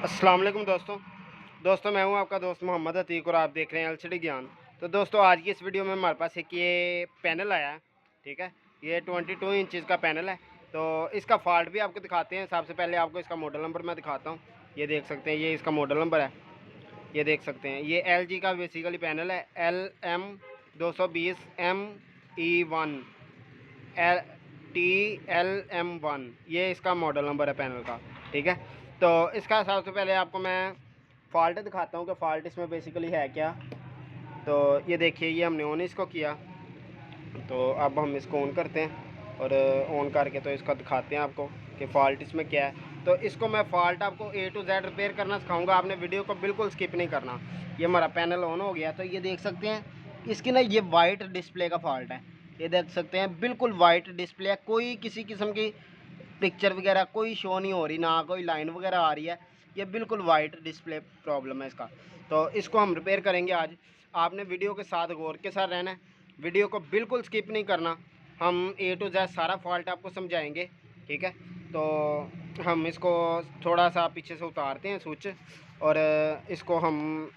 अस्सलाम वालेकुम दोस्तों मैं हूं आपका दोस्त मोहम्मद अतीक और आप देख रहे हैं एलसीडी ज्ञान। तो दोस्तों आज की इस वीडियो में हमारे पास एक ये पैनल आया है, ठीक है। ये 22 इंचज़ का पैनल है। तो इसका फॉल्ट भी आपको दिखाते हैं। सबसे पहले आपको इसका मॉडल नंबर मैं दिखाता हूँ। ये देख सकते हैं, ये इसका मॉडल नंबर है। ये देख सकते हैं, ये LG का बेसिकली पैनल है, LM220ME1 TLM1, ये इसका मॉडल नंबर है पैनल का, ठीक है। तो इसका सबसे पहले आपको मैं फॉल्ट दिखाता हूँ कि फ़ॉल्ट इसमें बेसिकली है क्या। तो ये देखिए, ये हमने ऑन इसको किया, तो अब हम इसको ऑन करते हैं और ऑन करके तो इसका दिखाते हैं आपको कि फ़ॉल्ट इसमें क्या है। तो इसको मैं फ़ॉल्ट आपको A to Z रिपेयर करना सिखाऊंगा। आपने वीडियो को बिल्कुल स्किप नहीं करना। ये हमारा पैनल ऑन हो गया। तो ये देख सकते हैं, इसकी ना ये वाइट डिस्प्ले का फॉल्ट है। ये देख सकते हैं, बिल्कुल वाइट डिस्प्ले है, कोई किसी किस्म की पिक्चर वगैरह कोई शो नहीं हो रही, ना कोई लाइन वगैरह आ रही है। ये बिल्कुल वाइट डिस्प्ले प्रॉब्लम है इसका। तो इसको हम रिपेयर करेंगे आज। आपने वीडियो के साथ गौर के साथ रहना है, वीडियो को बिल्कुल स्किप नहीं करना। हम A to Z सारा फॉल्ट आपको समझाएंगे, ठीक है। तो हम इसको थोड़ा सा पीछे से उतारते हैं स्विच, और इसको हम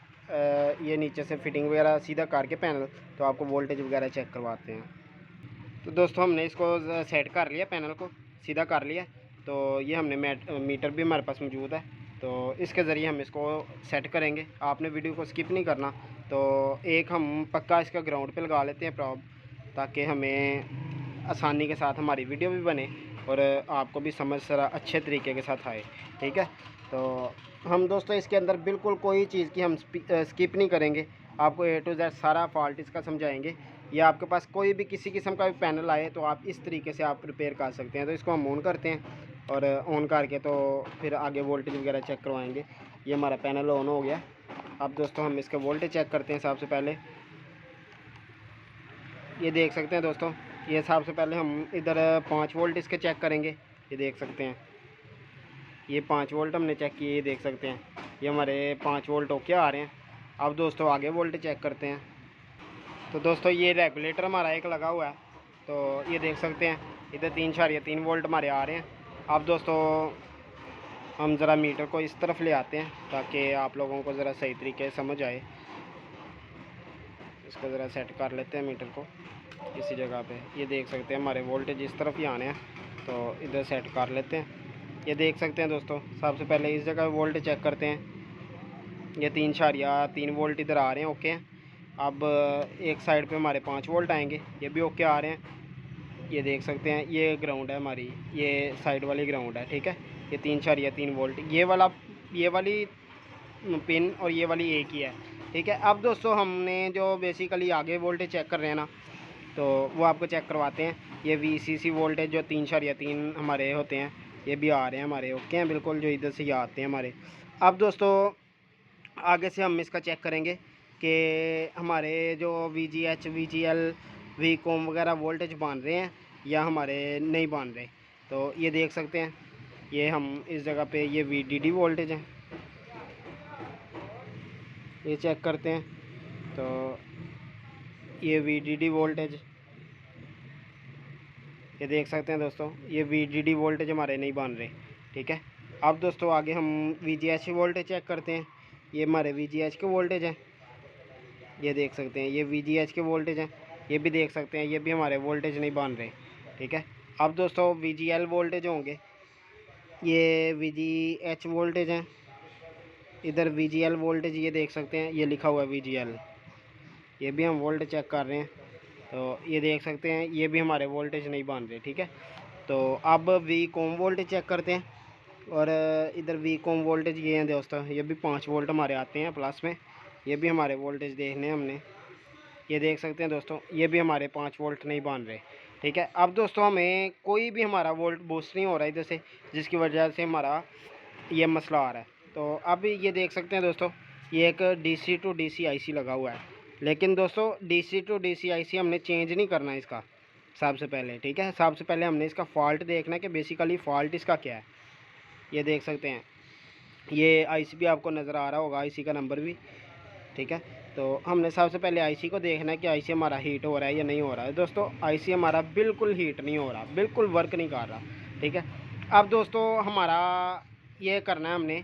ये नीचे से फिटिंग वगैरह सीधा करके पैनल, तो आपको वोल्टेज वगैरह चेक करवाते हैं। तो दोस्तों हमने इसको सेट कर लिया, पैनल को सीधा कर लिया। तो ये हमने मीटर भी हमारे पास मौजूद है, तो इसके ज़रिए हम इसको सेट करेंगे। आपने वीडियो को स्किप नहीं करना। तो एक हम पक्का इसका ग्राउंड पे लगा लेते हैं प्रॉब, ताकि हमें आसानी के साथ हमारी वीडियो भी बने और आपको भी समझ सारा अच्छे तरीके के साथ आए, ठीक है। तो हम दोस्तों इसके अंदर बिल्कुल कोई चीज़ की हम स्किप नहीं करेंगे। आपको A to Z सारा फॉल्ट इसका समझाएंगे। या आपके पास कोई भी किसी किस्म का भी पैनल आए तो आप इस तरीके से आप रिपेयर कर सकते हैं। तो इसको हम ऑन करते हैं और ऑन करके तो फिर आगे वोल्टेज वगैरह चेक करवाएंगे। ये हमारा पैनल ऑन हो गया। अब दोस्तों हम इसका वोल्टेज चेक करते हैं। सबसे पहले ये देख सकते हैं दोस्तों, ये सबसे पहले हम इधर 5 वोल्ट इसके चेक करेंगे। ये देख सकते हैं, ये 5 वोल्ट हमने चेक किए। ये देख सकते हैं, ये हमारे 5 वोल्ट ओके आ रहे हैं। अब दोस्तों आगे वोल्टेज चेक करते हैं। तो दोस्तों ये रेगुलेटर हमारा एक लगा हुआ है, तो ये देख सकते हैं इधर 3.3 वोल्ट हमारे आ रहे हैं। अब दोस्तों हम ज़रा मीटर को इस तरफ ले आते हैं ताकि आप लोगों को ज़रा सही तरीके से समझ आए। इसको ज़रा सेट कर लेते हैं मीटर को इसी जगह पे। ये देख सकते हैं हमारे वोल्टेज इस तरफ ही आने हैं, तो इधर सेट कर लेते हैं। ये देख सकते हैं दोस्तों, सबसे पहले इस जगह वोल्टेज चेक करते हैं। ये 3.3 वोल्ट इधर आ रहे हैं, ओके हैं। अब एक साइड पे हमारे 5 वोल्ट आएंगे, ये भी ओके आ रहे हैं। ये देख सकते हैं, ये ग्राउंड है हमारी, ये साइड वाली ग्राउंड है, ठीक है। ये 3.3 वोल्ट, ये वाली पिन और ये वाली एक ही है, ठीक है। अब दोस्तों हमने जो बेसिकली आगे वोल्टेज चेक कर रहे हैं ना, तो वो आपको चेक करवाते हैं। ये VCC वोल्टेज जो 3.3 हमारे होते हैं, ये भी आ रहे हैं हमारे, ओके हैं बिल्कुल, जो इधर से ये आते हैं हमारे। अब दोस्तों आगे से हम इसका चेक करेंगे कि हमारे जो VGH VGL VCOM वगैरह वोल्टेज बांध रहे हैं या हमारे नहीं बांध रहे। तो ये देख सकते हैं, ये हम इस जगह पे ये VDD वोल्टेज है, ये चेक करते हैं। तो ये VDD वोल्टेज, ये देख सकते हैं दोस्तों, ये VDD वोल्टेज हमारे नहीं बन रहे, ठीक है। अब दोस्तों आगे हम VGH वोल्टेज चेक करते हैं। ये हमारे VGH के वोल्टेज हैं, ये देख सकते हैं, ये VGH के वोल्टेज हैं। ये भी देख सकते हैं, ये भी हमारे वोल्टेज नहीं बन रहे, ठीक है। अब दोस्तों VGL वोल्टेज होंगे, ये VGH वोल्टेज हैं, इधर VGL वोल्टेज, ये देख सकते हैं, ये लिखा हुआ है VGL। ये भी हम वोल्टेज चेक कर रहे हैं, तो ये देख सकते हैं, ये भी हमारे वोल्टेज नहीं बन रहे, ठीक है। तो अब VCOM वोल्टेज चेक करते हैं, और इधर VCOM वोल्टेज ये हैं दोस्तों, ये भी 5 वोल्ट हमारे आते हैं प्लस में। ये भी हमारे वोल्टेज देखने हमने, ये देख सकते हैं दोस्तों, ये भी हमारे 5 वोल्ट नहीं बन रहे, ठीक है। अब दोस्तों हमें कोई भी हमारा वोल्ट बूस्ट नहीं हो रहा है इधर से, जिसकी वजह से हमारा ये मसला आ रहा है। तो अब ये देख सकते हैं दोस्तों, ये एक DC to DC IC लगा हुआ है, लेकिन दोस्तों DC to DC IC हमने चेंज नहीं करना है इसका सबसे पहले, ठीक है। सबसे पहले हमने इसका फॉल्ट देखना है कि बेसिकली फ़ॉल्ट इसका क्या है। ये देख सकते हैं, ये IC भी आपको नज़र आ रहा होगा, IC का नंबर भी, ठीक है। तो हमने सबसे पहले IC को देखना है कि IC हमारा हीट हो रहा है या नहीं हो रहा है। दोस्तों IC हमारा बिल्कुल हीट नहीं हो रहा, बिल्कुल वर्क नहीं कर रहा, ठीक है। अब दोस्तों हमारा ये करना है हमने